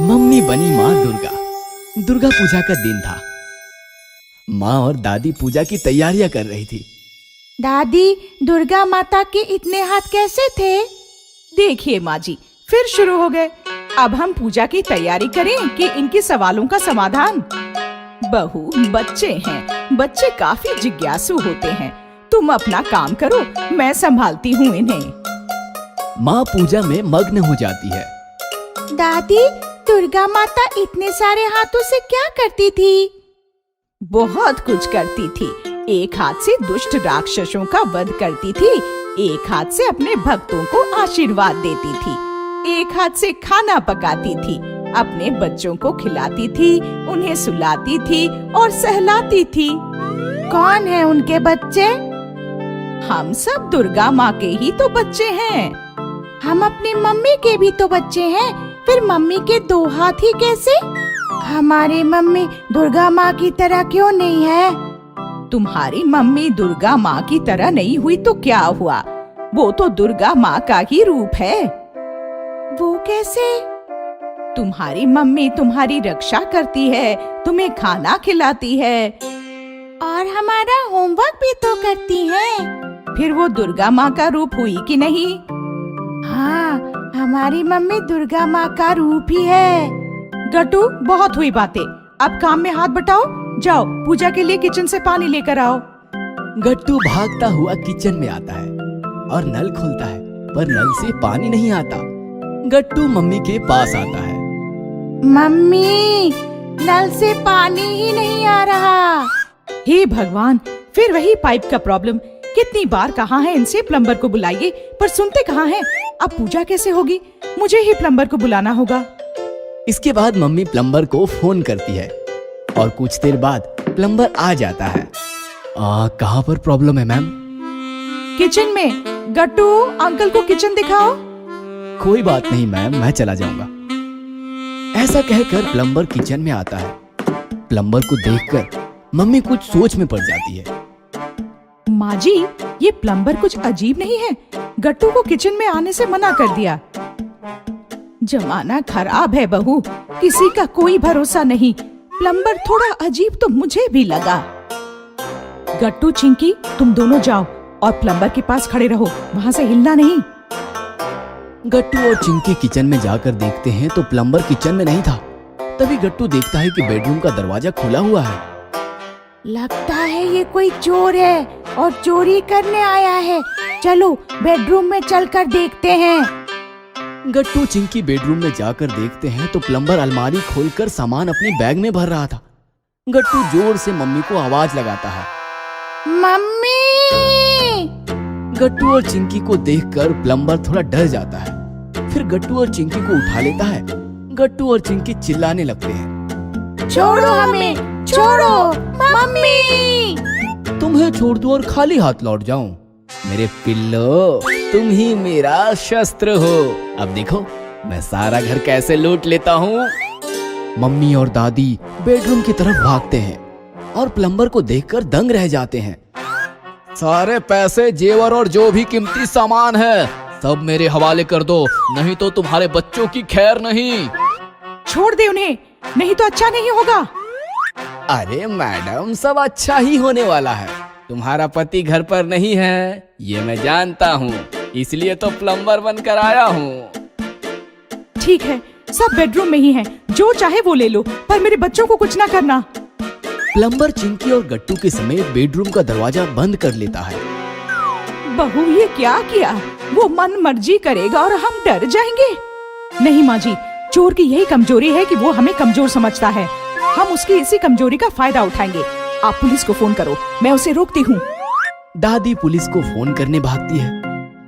Mummy बनी माँ दुर्गा। दुर्गा पूजा का दिन था। माँ और दादी पूजा की तैयारियां कर रही थी। दादी, दुर्गा माता के इतने हाथ कैसे थे? देखिए माँ जी, फिर शुरू हो गए। अब हम पूजा की तैयारी करें कि इनके सवालों का समाधान? बहू, बच्चे हैं, बच्चे काफी जिज्ञासु होते हैं। तुम अपना काम करो, मैं संभालती हूँ इन्हें। माँ पूजा में मग्न हो जाती है। दादी, दुर्गा माता इतने सारे हाथों से क्या करती थी? बहुत कुछ करती थी। एक हाथ से दुष्ट राक्षसों का वध करती थी, एक हाथ से अपने भक्तों को आशीर्वाद देती थी, एक हाथ से खाना पकाती थी, अपने बच्चों को खिलाती थी, उन्हें सुलाती थी और सहलाती थी। कौन है उनके बच्चे? हम सब दुर्गा माँ के ही तो बच्चे हैं। हम अपनी मम्मी के भी तो बच्चे हैं, फिर मम्मी के दो हाथ ही कैसे? हमारी मम्मी दुर्गा माँ की तरह क्यों नहीं है? तुम्हारी मम्मी दुर्गा माँ की तरह नहीं हुई तो क्या हुआ? वो तो दुर्गा माँ का ही रूप है। वो कैसे? तुम्हारी मम्मी तुम्हारी रक्षा करती है, तुम्हें खाना खिलाती है और हमारा होमवर्क भी तो करती है। फिर वो दुर्गा माँ का रूप हुई कि नहीं? हाँ, हमारी मम्मी दुर्गा माँ का रूप ही है। गट्टू, बहुत हुई बातें, अब काम में हाथ बटाओ। जाओ, पूजा के लिए किचन से पानी लेकर आओ। गट्टू भागता हुआ किचन में आता है और नल खोलता है, पर नल से पानी नहीं आता। गट्टू मम्मी के पास आता है। मम्मी, नल से पानी ही नहीं आ रहा। हे भगवान, फिर वही पाइप का प्रॉब्लम। कितनी बार कहा है इनसे प्लम्बर को बुलाइए, पर सुनते कहाँ हैं। अब पूजा कैसे होगी? मुझे ही प्लम्बर को बुलाना होगा। इसके बाद मम्मी प्लम्बर को फोन करती है और कुछ देर बाद प्लम्बर आ जाता है। कहाँ पर प्रॉब्लम है मैम? किचन में। गट्टू, अंकल को किचन दिखाओ। कोई बात नहीं मैम, मैं चला जाऊंगा। ऐसा कहकर प्लम्बर किचन में आता है। प्लम्बर को देखकर मम्मी कुछ सोच में पड़ जाती है। माँ जी, ये प्लम्बर कुछ अजीब नहीं है? गट्टू को किचन में आने से मना कर दिया। जमाना खराब है बहू, किसी का कोई भरोसा नहीं। प्लम्बर थोड़ा अजीब तो मुझे भी लगा। गट्टू, चिंकी, तुम दोनों जाओ और प्लम्बर के पास खड़े रहो, वहाँ से हिलना नहीं। गट्टू और चिंकी किचन में जाकर देखते हैं तो प्लम्बर किचन में नहीं था। तभी गट्टू देखता है कि बेडरूम का दरवाजा खुला हुआ है। लगता है ये कोई चोर है और चोरी करने आया है। चलो बेडरूम में चलकर देखते हैं। गट्टू चिंकी बेडरूम में जाकर देखते हैं तो प्लम्बर अलमारी खोलकर सामान अपनी बैग में भर रहा था। गट्टू जोर से मम्मी को आवाज लगाता है, मम्मी! गट्टू और चिंकी को देखकर प्लम्बर थोड़ा डर जाता है। फिर गट्टू और चिंकी को उठा लेता है। गट्टू और चिंकी चिल्लाने लगते हैं, छोड़ो हमें, छोड़ो मम्मी! तुम्हें छोड़ दूं और खाली हाथ लौट जाऊं? मेरे पिल्लो, तुम ही मेरा शस्त्र हो। अब देखो मैं सारा घर कैसे लूट लेता हूँ। मम्मी और दादी बेडरूम की तरफ भागते हैं और प्लम्बर को देखकर दंग रह जाते हैं। सारे पैसे, जेवर और जो भी कीमती सामान है सब मेरे हवाले कर दो, नहीं तो तुम्हारे बच्चों की खैर नहीं। छोड़ दे उन्हें, नहीं तो अच्छा नहीं होगा। अरे मैडम, सब अच्छा ही होने वाला है। तुम्हारा पति घर पर नहीं है, ये मैं जानता हूँ, इसलिए तो प्लम्बर बनकर आया हूँ। ठीक है, सब बेडरूम में ही हैं, जो चाहे वो ले लो, पर मेरे बच्चों को कुछ ना करना। प्लम्बर चिंकी और गट्टू के समेत बेडरूम का दरवाजा बंद कर लेता है। बहू, ये क्या किया? वो मन मर्जी करेगा और हम डर जाएंगे। नहीं माँ जी, चोर की यही कमजोरी है कि वो हमें कमजोर समझता है। हम उसकी इसी कमजोरी का फायदा उठाएंगे। आप पुलिस को फोन करो, मैं उसे रोकती हूँ। दादी पुलिस को फोन करने भागती है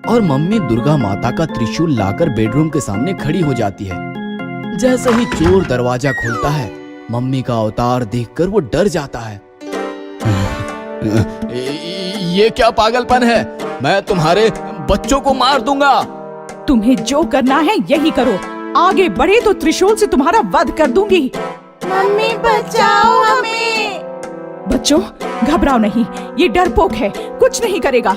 और मम्मी दुर्गा माता का त्रिशूल लाकर बेडरूम के सामने खड़ी हो जाती है। जैसे ही चोर दरवाजा खोलता है, मम्मी का अवतार देखकर वो डर जाता है। ये क्या पागलपन है? मैं तुम्हारे बच्चों को मार दूंगा। तुम्हें जो करना है यही करो, आगे बढ़े तो त्रिशूल से तुम्हारा वध कर दूंगी। मम्मी, बचाओ हमें! बच्चों, घबराओ नहीं, ये डरपोक है, कुछ नहीं करेगा।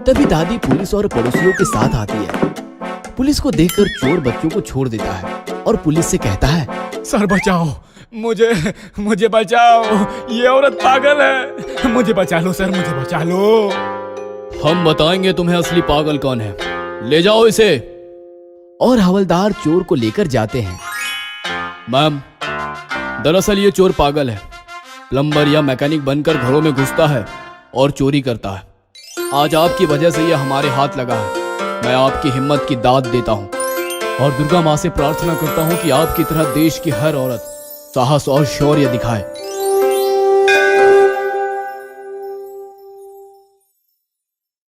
तभी दादी पुलिस और पड़ोसियों के साथ आती है। पुलिस को देखकर चोर बच्चों को छोड़ देता है और पुलिस से कहता है, सर बचाओ, मुझे बचाओ, ये औरत पागल है, मुझे बचा लो सर, मुझे बचा लो। हम बताएंगे तुम्हें असली पागल कौन है, ले जाओ इसे। और हवलदार चोर को लेकर जाते हैं। मैम, दरअसल ये चोर पागल है, प्लम्बर या मैकेनिक बनकर घरों में घुसता है और चोरी करता है। आज आपकी वजह से ये हमारे हाथ लगा है। मैं आपकी हिम्मत की दाद देता हूँ और दुर्गा माँ से प्रार्थना करता हूँ कि आपकी तरह देश की हर औरत साहस और शौर्य दिखाए।